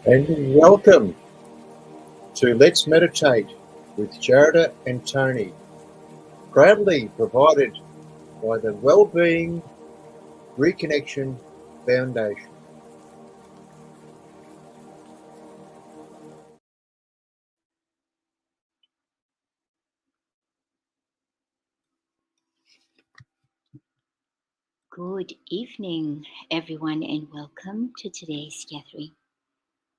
And welcome to Let's Meditate with Sharada and Tony, proudly provided by the Wellbeing Reconnection Foundation. Good evening, everyone, and welcome to today's gathering.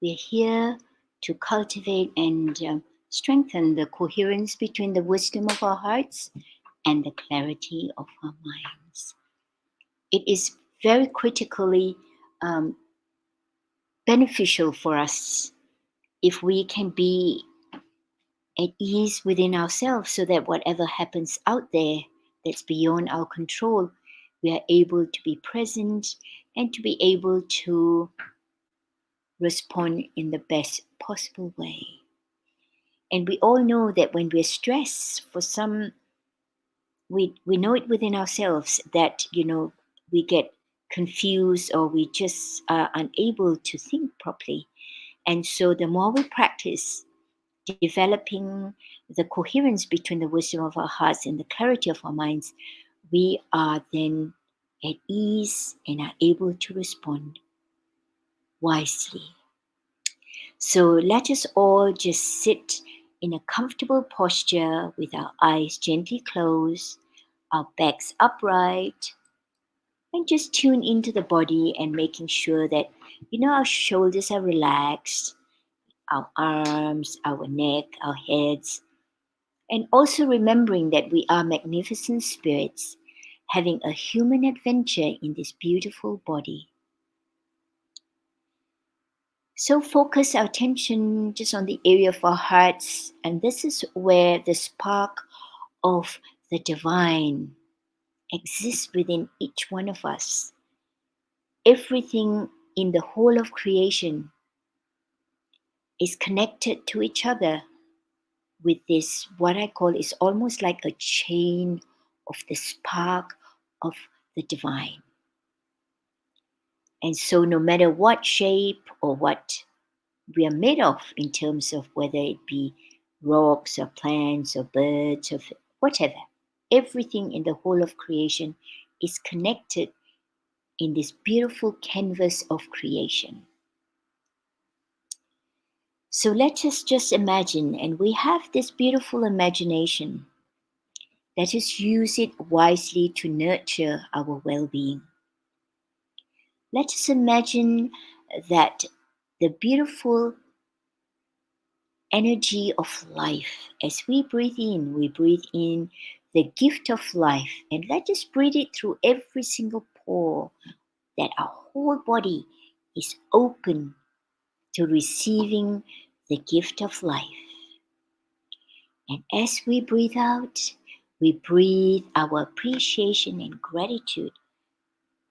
We're here to cultivate and strengthen the coherence between the wisdom of our hearts and the clarity of our minds. It is very critically beneficial for us if we can be at ease within ourselves so that whatever happens out there that's beyond our control, we are able to be present and to be able to respond in the best possible way. And we all know that when we're stressed for we know it within ourselves that, we get confused or we just are unable to think properly. And so the more we practice developing the coherence between the wisdom of our hearts and the clarity of our minds, we are then at ease and are able to respond wisely. So let us all just sit in a comfortable posture with our eyes gently closed, our backs upright, and just tune into the body and making sure that, our shoulders are relaxed, our arms, our neck, our heads, and also remembering that we are magnificent spirits having a human adventure in this beautiful body. So focus our attention just on the area of our hearts, and this is where the spark of the divine exists within each one of us. Everything in the whole of creation is connected to each other with this, what I call is almost like a chain of the spark of the divine. And so no matter what shape or what we are made of in terms of whether it be rocks or plants or birds or whatever. Everything in the whole of creation is connected in this beautiful canvas of creation. So let us just imagine, and we have this beautiful imagination. Let us use it wisely to nurture our well-being. Let us imagine that the beautiful energy of life. As we breathe in the gift of life, and let us breathe it through every single pore, that our whole body is open to receiving the gift of life. And as we breathe out, we breathe our appreciation and gratitude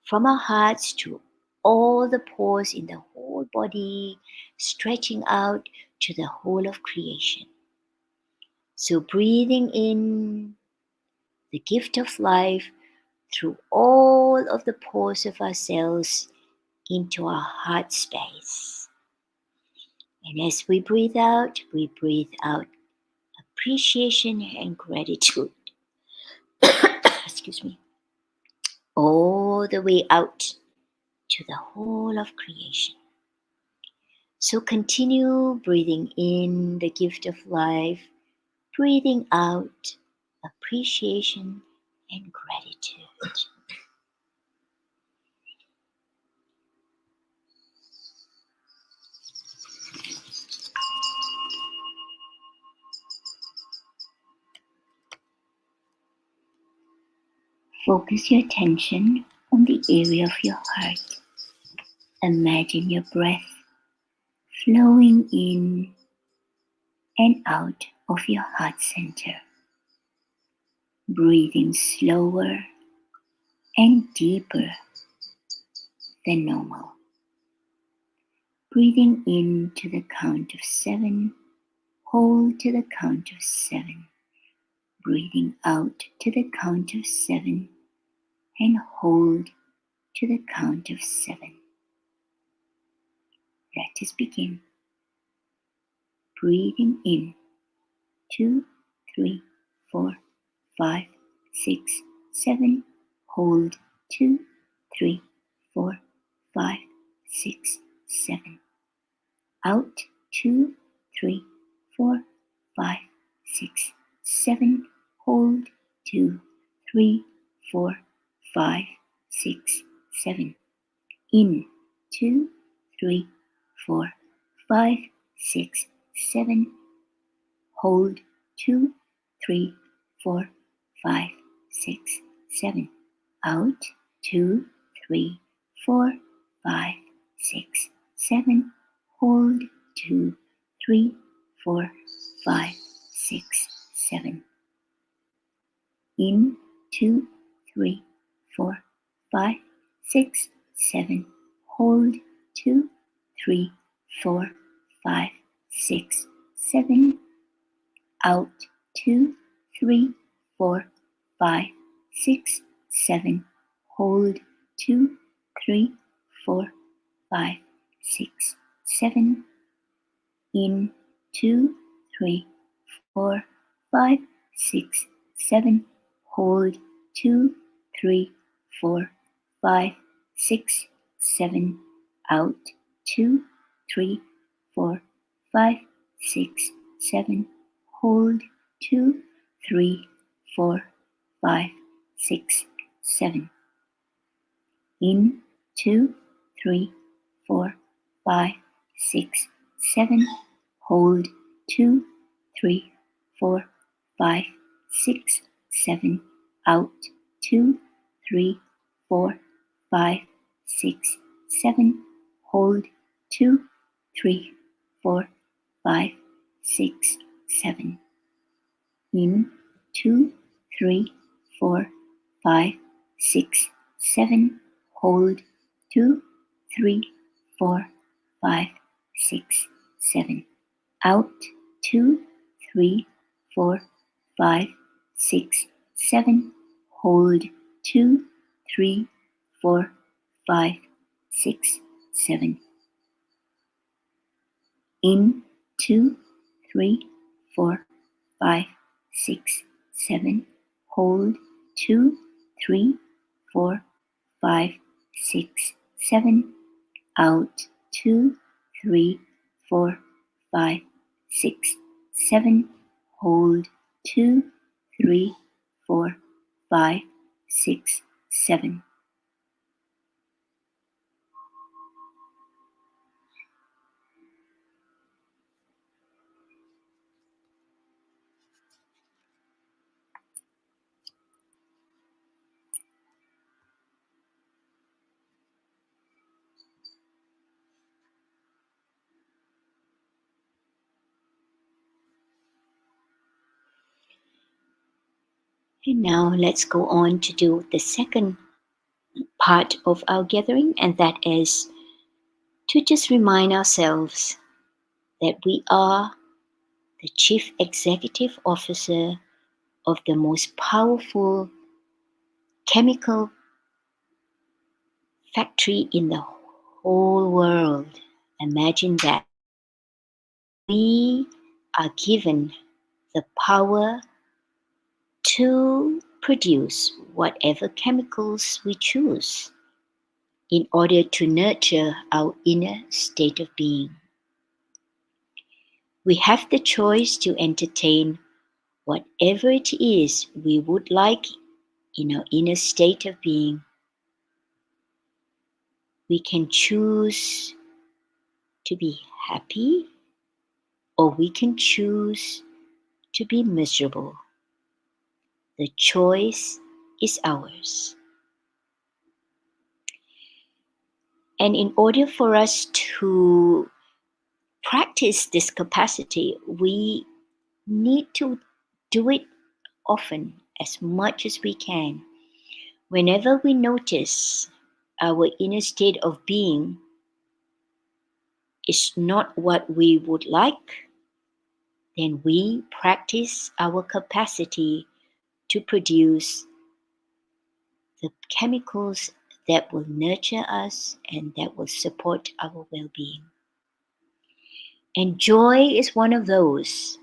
from our hearts to all the pores in the whole body, stretching out to the whole of creation. So breathing in the gift of life through all of the pores of our cells into our heart space. And as we breathe out appreciation and gratitude. Excuse me. All the way out to the whole of creation. So continue breathing in the gift of life, breathing out appreciation and gratitude. Focus your attention on the area of your heart. Imagine your breath flowing in and out of your heart center. Breathing slower and deeper than normal. Breathing in to the count of 7, hold to the count of 7. Breathing out to the count of 7 and hold to the count of 7. Let us begin. Breathing in 2, 3, 4, 5, 6, 7. Hold 2, 3, 4, 5, 6, 7. Out 2, 3, 4, 5, 6, 7. Hold 2, 3, 4, 5, 6, 7. In 2, 3, 4, 5, 6, 7. Hold 2, 3, 4, 5, 6, 7. Out 2, 3, 4, 5, 6, 7. Hold 2, 3, 4, 5, 6, 7. In 2, 3, 4, 5, 6, 7. Hold 2, 3, 4, 5, 6, 7. Out 2, 3, 4, 5, 6, 7. Hold 2, 3, 4, 5, 6, 7. In 2, 3, 4, 5, 6, 7. Hold 2, 3, 4, 5, 6, 7. Out 2, 3, 4, 5, 6, 7. Hold 2, 3, 4, 5, 6, 7. In 2, 3, 4, 5, 6, 7. Hold 2, 3, 4, 5, 6, 7. Out 2, 3, 4, 5, 6, 7. Hold 2, 3, 4, 5, 6, 7. In 2, 3, 4, 5, 6, 7. Hold 2, 3, 4, 5, 6, 7. Out 2, 3, 4, 5, 6, 7. Hold 2, 3, 4, 5, 6, 7. In 2, 3, 4, 5, 6, 7. Hold 2, 3, 4, 5, 6, 7. Out 2, 3, 4, 5, 6, 7. Hold 2, 3, 4, 5, 6, 7. And now let's go on to do the second part of our gathering, and that is to just remind ourselves that we are the Chief Executive Officer of the most powerful chemical factory in the whole world. Imagine that. We are given the power to produce whatever chemicals we choose in order to nurture our inner state of being. We have the choice to entertain whatever it is we would like in our inner state of being. We can choose to be happy, or we can choose to be miserable. The choice is ours. And in order for us to practice this capacity, we need to do it often, as much as we can. Whenever we notice our inner state of being is not what we would like, then we practice our capacity to produce the chemicals that will nurture us and that will support our well-being. And joy is one of those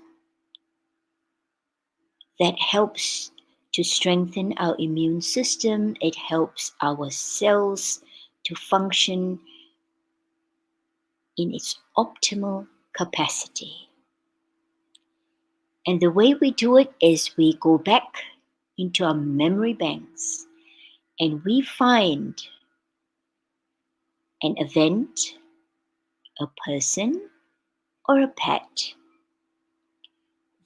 that helps to strengthen our immune system. It helps our cells to function in its optimal capacity. And the way we do it is we go back into our memory banks and we find an event, a person, or a pet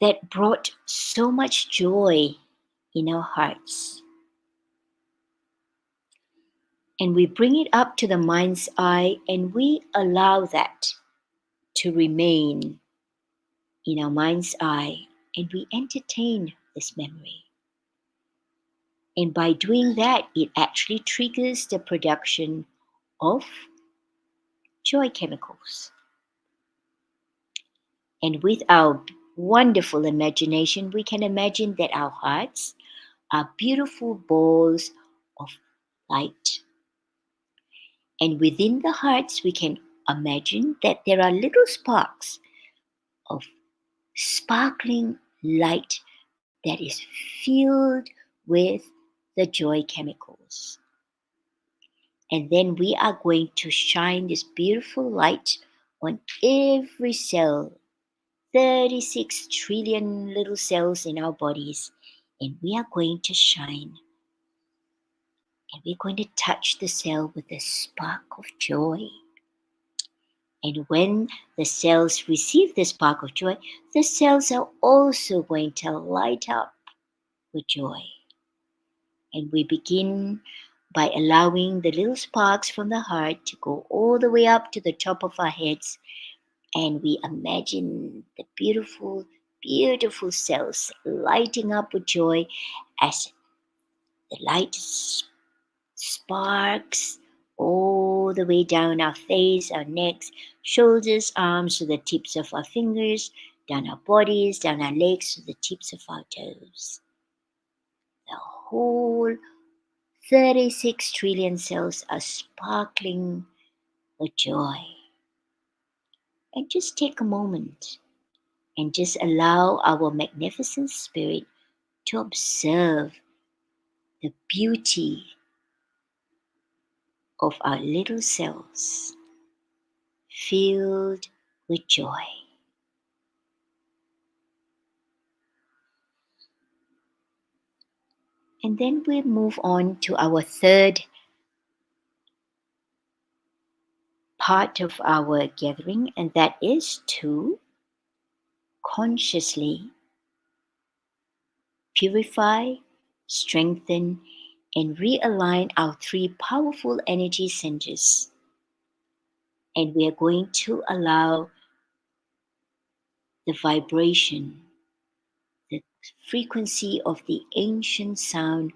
that brought so much joy in our hearts. And we bring it up to the mind's eye and we allow that to remain in our mind's eye, and we entertain this memory. And by doing that, it actually triggers the production of joy chemicals. And with our wonderful imagination, we can imagine that our hearts are beautiful balls of light. And within the hearts, we can imagine that there are little sparks of sparkling light that is filled with the joy chemicals. And then we are going to shine this beautiful light on every cell, 36 trillion little cells in our bodies. And we are going to shine. And we're going to touch the cell with a spark of joy. And when the cells receive the spark of joy, the cells are also going to light up with joy. And we begin by allowing the little sparks from the heart to go all the way up to the top of our heads. And we imagine the beautiful, beautiful cells lighting up with joy as the light sparks all the way down our face, our necks, shoulders, arms to the tips of our fingers, down our bodies, down our legs to the tips of our toes. The whole 36 trillion cells are sparkling with joy. And just take a moment and just allow our magnificent spirit to observe the beauty of our little cells filled with joy. And then we move on to our third part of our gathering, and that is to consciously purify, strengthen, and realign our three powerful energy centers. And we are going to allow the vibration, the frequency of the ancient sound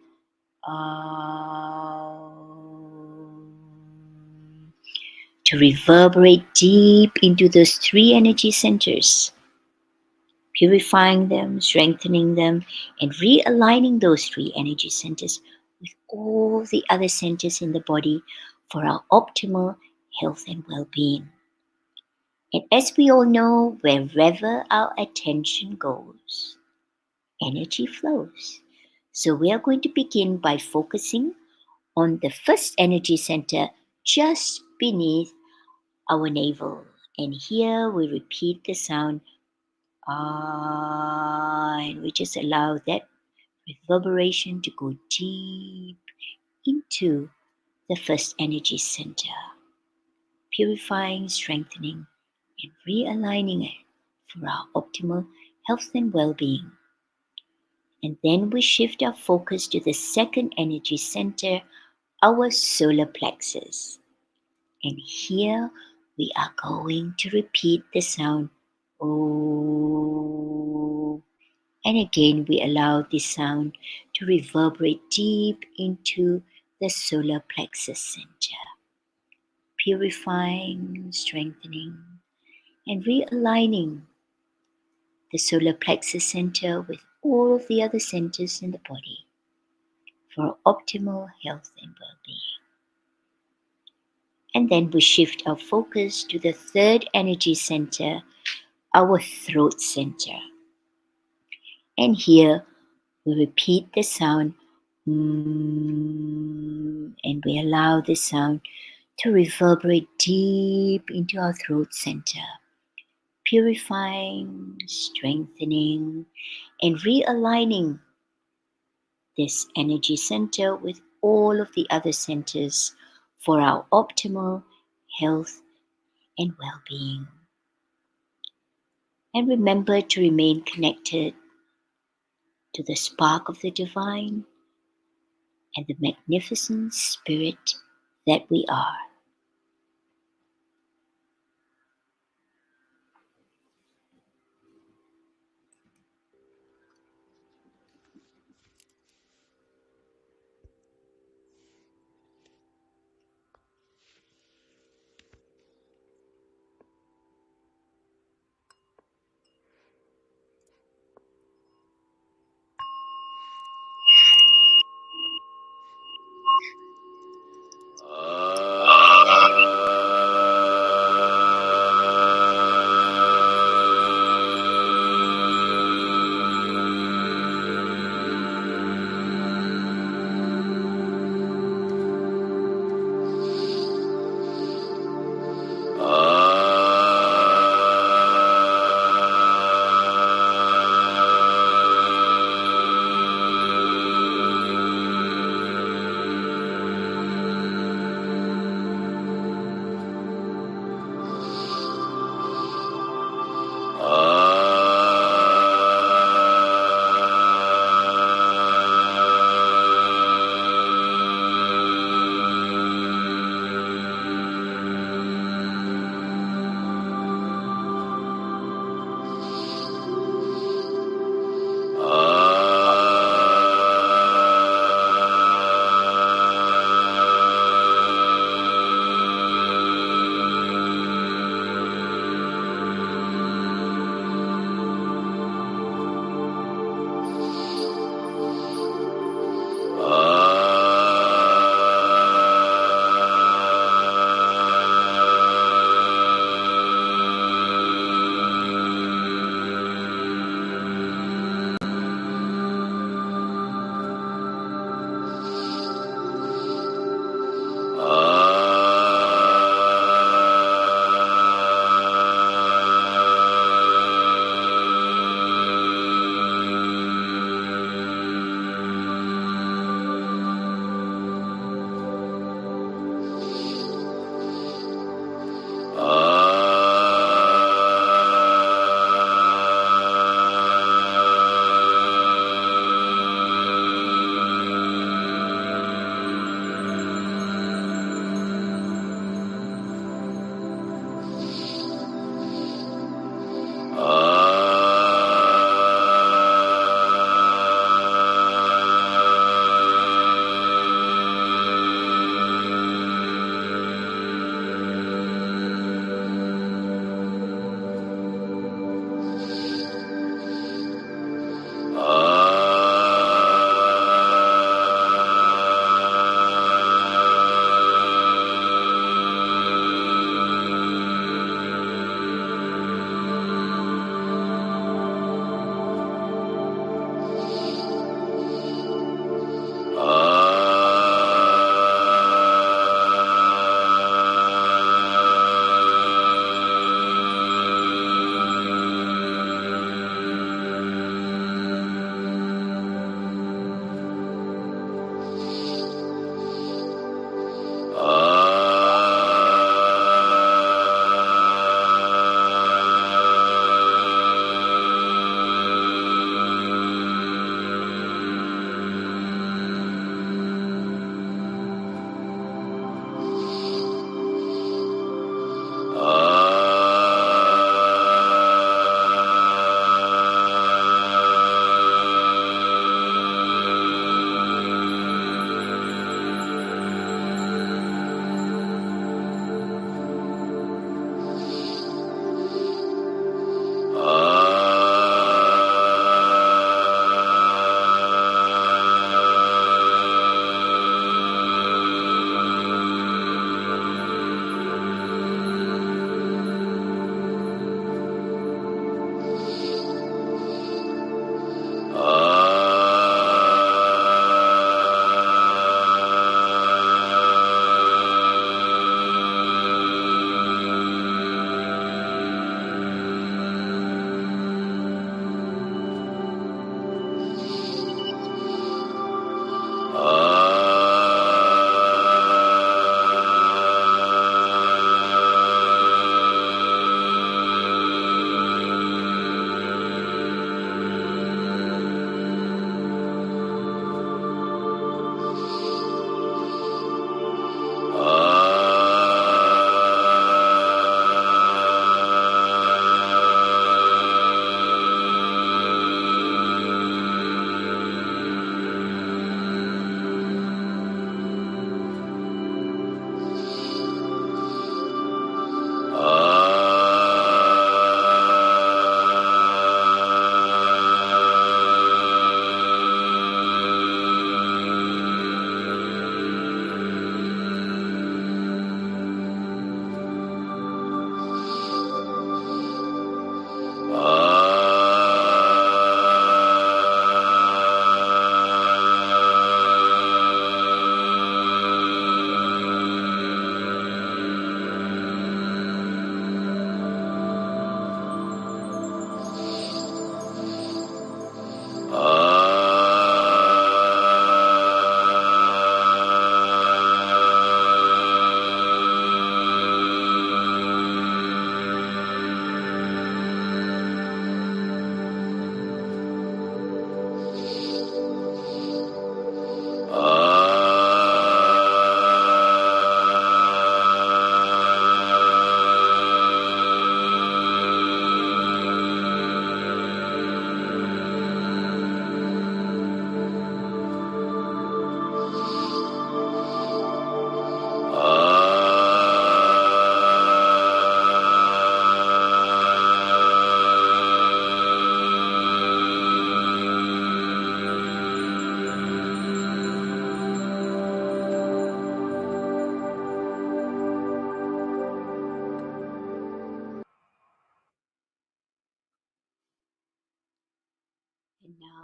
to reverberate deep into those three energy centers, purifying them, strengthening them, and realigning those three energy centers with all the other centers in the body for our optimal health and well-being. And as we all know, wherever our attention goes, energy flows. So we are going to begin by focusing on the first energy center just beneath our navel. And here we repeat the sound ah, and we just allow that reverberation to go deep into the first energy center, purifying, strengthening, and realigning it for our optimal health and well-being. And then we shift our focus to the second energy center, our solar plexus. And here we are going to repeat the sound oh. And again, we allow this sound to reverberate deep into the solar plexus center, purifying, strengthening, and realigning the solar plexus center with all of the other centers in the body for optimal health and well-being. And then we shift our focus to the third energy center, our throat center. And here we repeat the sound and we allow the sound to reverberate deep into our throat center, purifying, strengthening, and realigning this energy center with all of the other centers for our optimal health and well-being. And remember to remain connected to the spark of the divine and the magnificent spirit that we are.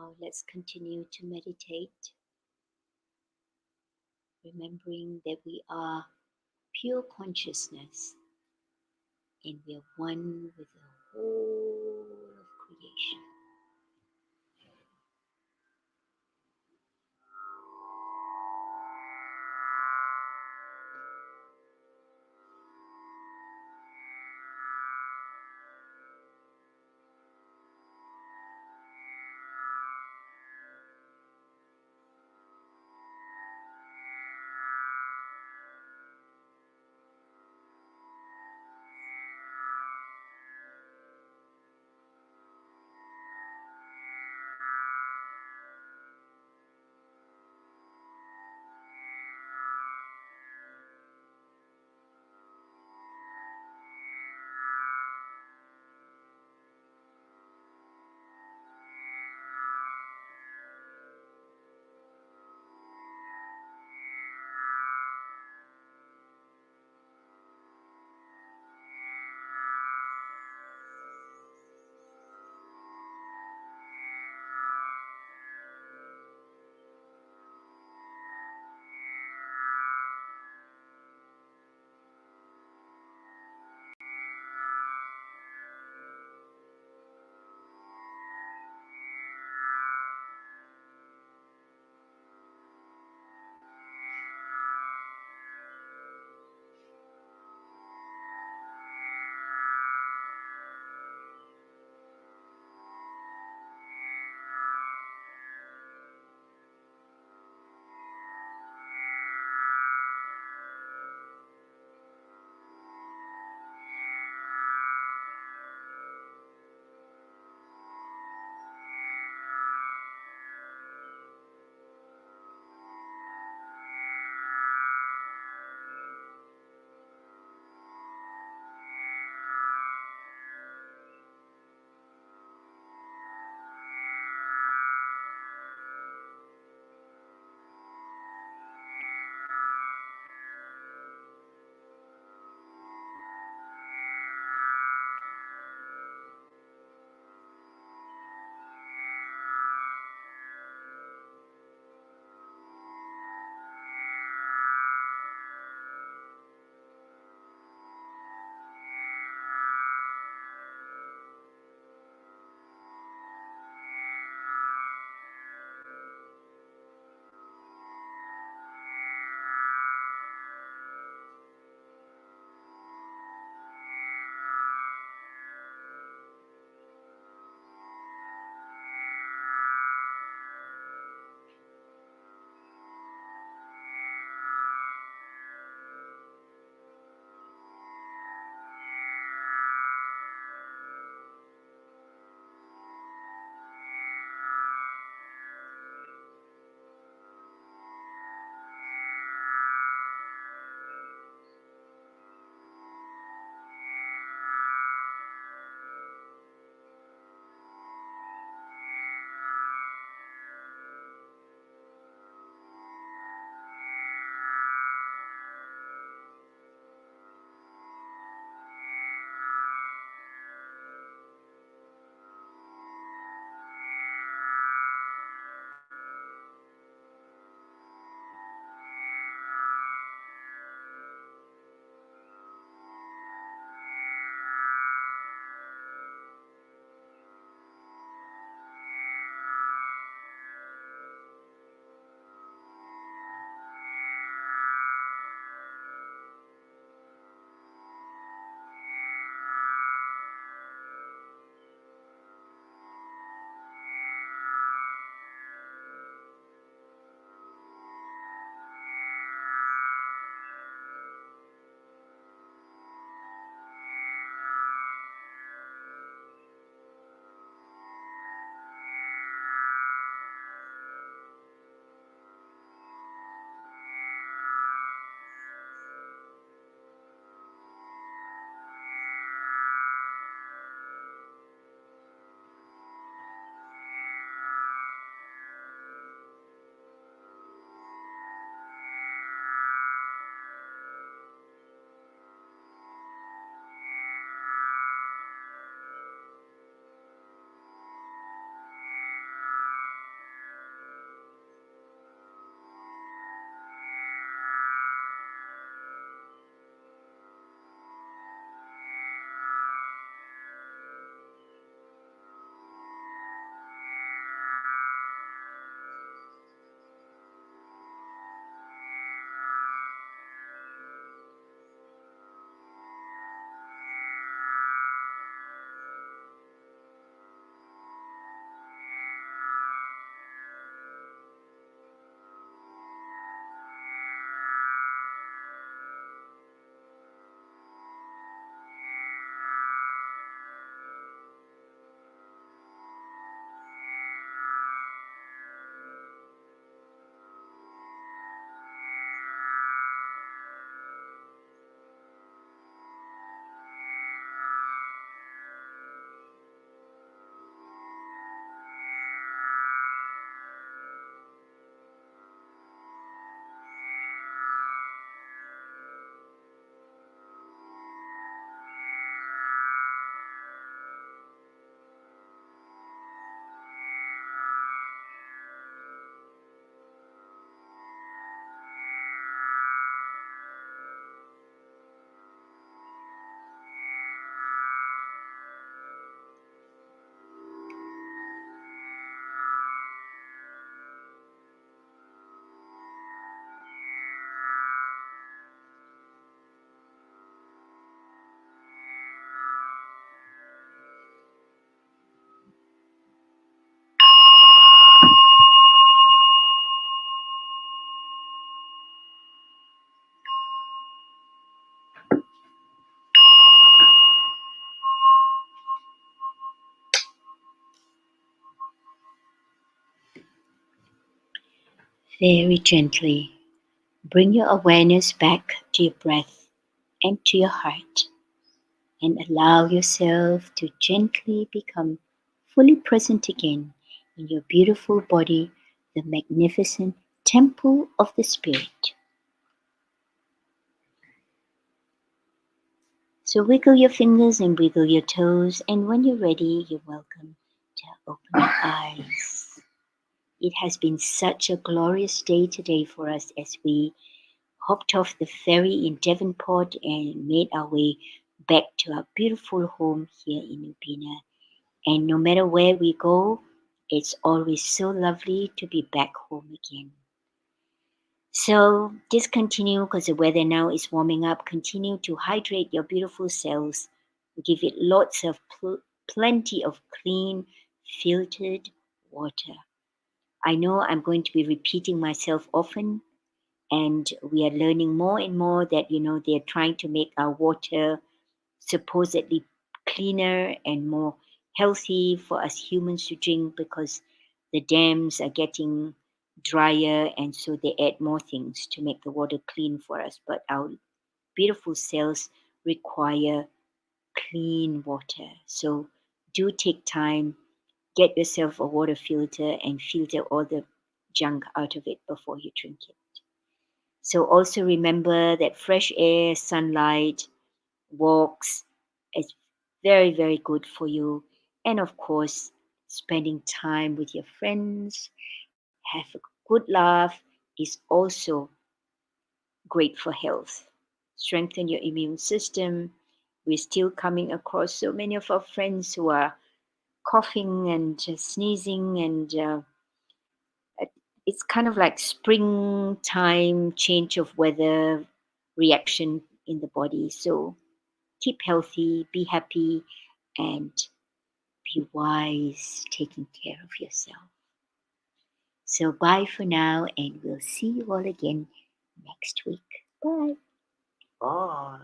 Now let's continue to meditate, remembering that we are pure consciousness and we are one with the whole of creation. Very gently, bring your awareness back to your breath and to your heart, and allow yourself to gently become fully present again in your beautiful body, the magnificent temple of the spirit. So wiggle your fingers and wiggle your toes, and when you're ready, you're welcome to open your eyes. It has been such a glorious day today for us as we hopped off the ferry in Devonport and made our way back to our beautiful home here in Ubina. And no matter where we go, it's always so lovely to be back home again. So just continue because the weather now is warming up. Continue to hydrate your beautiful cells. Give it lots of plenty of clean, filtered water. I know I'm going to be repeating myself often, and we are learning more and more that they're trying to make our water supposedly cleaner and more healthy for us humans to drink because the dams are getting drier, and so they add more things to make the water clean for us. But our beautiful cells require clean water. So do take time, get yourself a water filter and filter all the junk out of it before you drink it. So also remember that fresh air, sunlight, walks is very, very good for you. And of course, spending time with your friends, have a good laugh is also great for health. Strengthen your immune system. We're still coming across so many of our friends who are coughing and sneezing, and it's kind of like springtime change of weather reaction in the body. So keep healthy, be happy, and be wise taking care of yourself. So bye for now, and we'll see you all again next week. Bye. Bye.